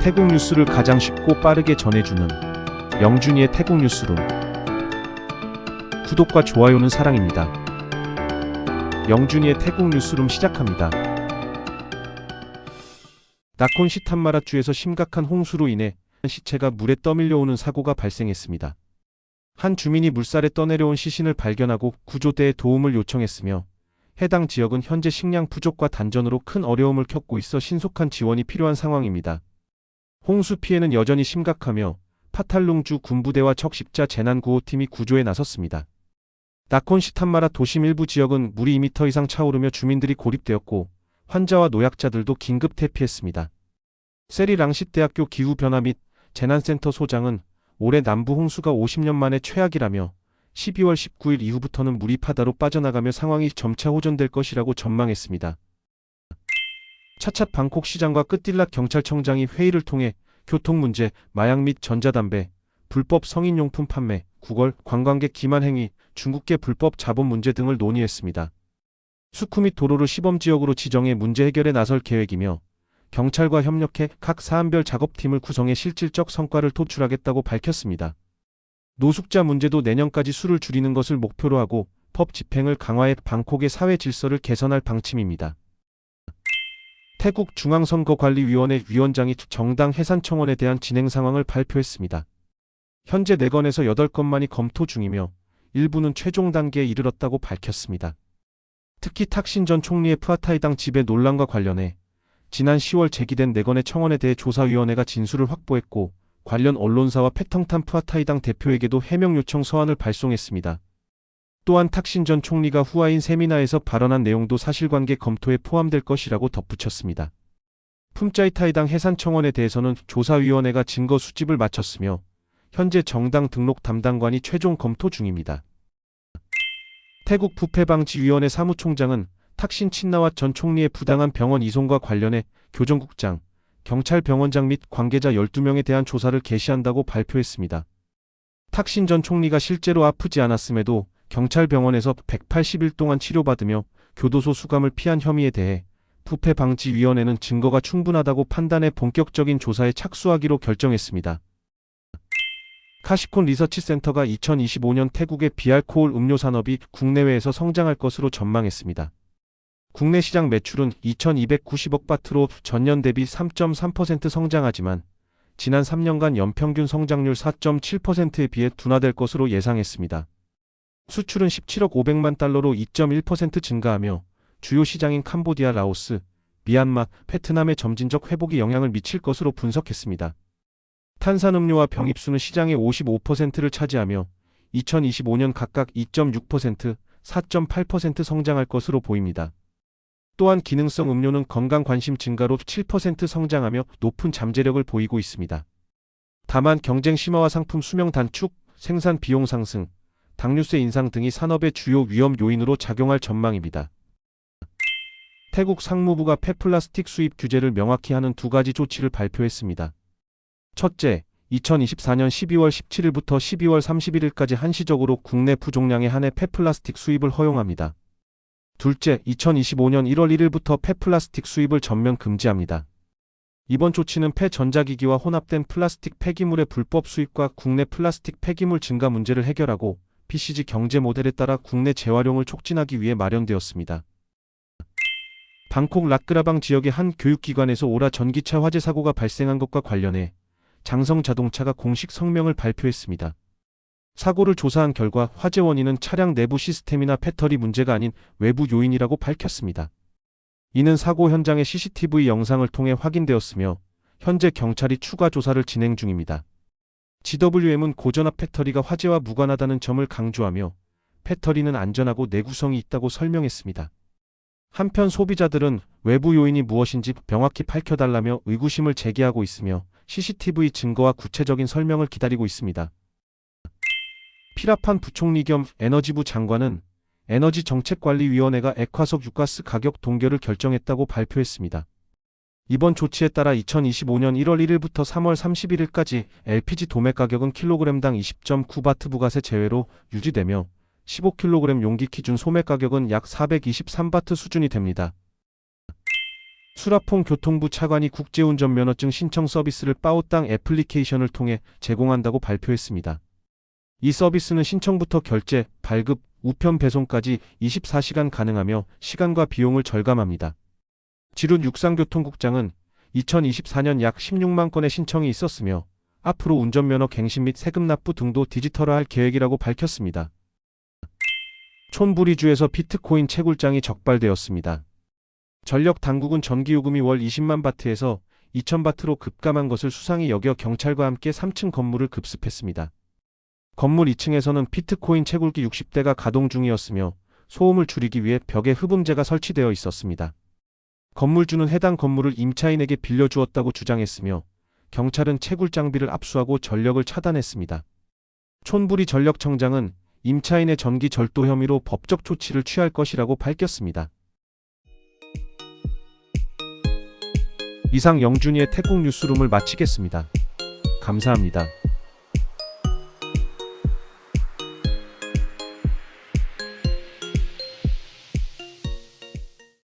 태국 뉴스를 가장 쉽고 빠르게 전해주는 영준이의 태국 뉴스룸. 구독과 좋아요는 사랑입니다. 영준이의 태국 뉴스룸 시작합니다. 나콘 시탄마라주에서 심각한 홍수로 인해 시체가 물에 떠밀려오는 사고가 발생했습니다. 한 주민이 물살에 떠내려온 시신을 발견하고 구조대에 도움을 요청했으며 해당 지역은 현재 식량 부족과 단전으로 큰 어려움을 겪고 있어 신속한 지원이 필요한 상황입니다. 홍수 피해는 여전히 심각하며 파탈룽주 군부대와 적십자 재난구호팀이 구조에 나섰습니다. 나콘 시탄마라 도심 일부 지역은 물이 2m 이상 차오르며 주민들이 고립되었고 환자와 노약자들도 긴급 퇴피했습니다. 세리랑싯대학교 기후변화 및 재난센터 소장은 올해 남부 홍수가 50년 만에 최악이라며 12월 19일 이후부터는 물이 바다로 빠져나가며 상황이 점차 호전될 것이라고 전망했습니다. 차차 방콕 시장과 끄틸락 경찰청장이 회의를 통해 교통 문제, 마약 및 전자담배, 불법 성인용품 판매, 구걸, 관광객 기만 행위, 중국계 불법 자본 문제 등을 논의했습니다. 수쿠 및 도로를 시범지역으로 지정해 문제 해결에 나설 계획이며 경찰과 협력해 각 사안별 작업팀을 구성해 실질적 성과를 도출하겠다고 밝혔습니다. 노숙자 문제도 내년까지 수를 줄이는 것을 목표로 하고 법 집행을 강화해 방콕의 사회 질서를 개선할 방침입니다. 태국 중앙선거관리위원회 위원장이 정당 해산청원에 대한 진행 상황을 발표했습니다. 현재 4건에서 8건만이 검토 중이며 일부는 최종 단계에 이르렀다고 밝혔습니다. 특히 탁신 전 총리의 푸아타이당 지배 논란과 관련해 지난 10월 제기된 4건의 청원에 대해 조사위원회가 진술을 확보했고 관련 언론사와 패텅탄 푸아타이당 대표에게도 해명 요청 서한을 발송했습니다. 또한 탁신 전 총리가 후아인 세미나에서 발언한 내용도 사실관계 검토에 포함될 것이라고 덧붙였습니다. 품짜이타이당 해산청원에 대해서는 조사위원회가 증거 수집을 마쳤으며 현재 정당 등록 담당관이 최종 검토 중입니다. 태국 부패방지위원회 사무총장은 탁신 친나왓 전 총리의 부당한 병원 이송과 관련해 교정국장, 경찰병원장 및 관계자 12명에 대한 조사를 개시한다고 발표했습니다. 탁신 전 총리가 실제로 아프지 않았음에도 경찰병원에서 180일 동안 치료받으며 교도소 수감을 피한 혐의에 대해 부패방지위원회는 증거가 충분하다고 판단해 본격적인 조사에 착수하기로 결정했습니다. 카시콘 리서치센터가 2025년 태국의 비알코올 음료 산업이 국내외에서 성장할 것으로 전망했습니다. 국내 시장 매출은 2290억 바트로 전년 대비 3.3% 성장하지만 지난 3년간 연평균 성장률 4.7%에 비해 둔화될 것으로 예상했습니다. 수출은 17억 500만 달러로 2.1% 증가하며 주요 시장인 캄보디아, 라오스, 미얀마, 베트남의 점진적 회복이 영향을 미칠 것으로 분석했습니다. 탄산음료와 병입수는 시장의 55%를 차지하며 2025년 각각 2.6%, 4.8% 성장할 것으로 보입니다. 또한 기능성 음료는 건강 관심 증가로 7% 성장하며 높은 잠재력을 보이고 있습니다. 다만 경쟁 심화와 상품 수명 단축, 생산 비용 상승, 당류세 인상 등이 산업의 주요 위험 요인으로 작용할 전망입니다. 태국 상무부가 폐플라스틱 수입 규제를 명확히 하는 2가지 조치를 발표했습니다. 첫째, 2024년 12월 17일부터 12월 31일까지 한시적으로 국내 부종량에 한해 폐플라스틱 수입을 허용합니다. 둘째, 2025년 1월 1일부터 폐플라스틱 수입을 전면 금지합니다. 이번 조치는 폐전자기기와 혼합된 플라스틱 폐기물의 불법 수입과 국내 플라스틱 폐기물 증가 문제를 해결하고 BCG 경제 모델에 따라 국내 재활용을 촉진하기 위해 마련되었습니다. 방콕 라크라방 지역의 한 교육기관에서 오라 전기차 화재 사고가 발생한 것과 관련해 장성자동차가 공식 성명을 발표했습니다. 사고를 조사한 결과 화재 원인은 차량 내부 시스템이나 배터리 문제가 아닌 외부 요인이라고 밝혔습니다. 이는 사고 현장의 CCTV 영상을 통해 확인되었으며 현재 경찰이 추가 조사를 진행 중입니다. GWM은 고전압 배터리가 화재와 무관하다는 점을 강조하며 배터리는 안전하고 내구성이 있다고 설명했습니다. 한편 소비자들은 외부 요인이 무엇인지 명확히 밝혀달라며 의구심을 제기하고 있으며 CCTV 증거와 구체적인 설명을 기다리고 있습니다. 피라판 부총리 겸 에너지부 장관은 에너지정책관리위원회가 액화석 유가스 가격 동결을 결정했다고 발표했습니다. 이번 조치에 따라 2025년 1월 1일부터 3월 31일까지 LPG 도매 가격은 킬로그램당 20.9바트 부가세 제외로 유지되며 15kg 용기 기준 소매 가격은 약 423바트 수준이 됩니다. 수라퐁 교통부 차관이 국제운전면허증 신청 서비스를 빠오땅 애플리케이션을 통해 제공한다고 발표했습니다. 이 서비스는 신청부터 결제, 발급, 우편 배송까지 24시간 가능하며 시간과 비용을 절감합니다. 지룬 육상교통국장은 2024년 약 16만 건의 신청이 있었으며 앞으로 운전면허 갱신 및 세금 납부 등도 디지털화할 계획이라고 밝혔습니다. 촌부리주에서 비트코인 채굴장이 적발되었습니다. 전력 당국은 전기요금이 월 20만 바트에서 2천 바트로 급감한 것을 수상히 여겨 경찰과 함께 3층 건물을 급습했습니다. 건물 2층에서는 비트코인 채굴기 60대가 가동 중이었으며 소음을 줄이기 위해 벽에 흡음재가 설치되어 있었습니다. 건물주는 해당 건물을 임차인에게 빌려주었다고 주장했으며 경찰은 채굴 장비를 압수하고 전력을 차단했습니다. 촌부리 전력청장은 임차인의 전기 절도 혐의로 법적 조치를 취할 것이라고 밝혔습니다. 이상 영준이의 태국 뉴스룸을 마치겠습니다. 감사합니다.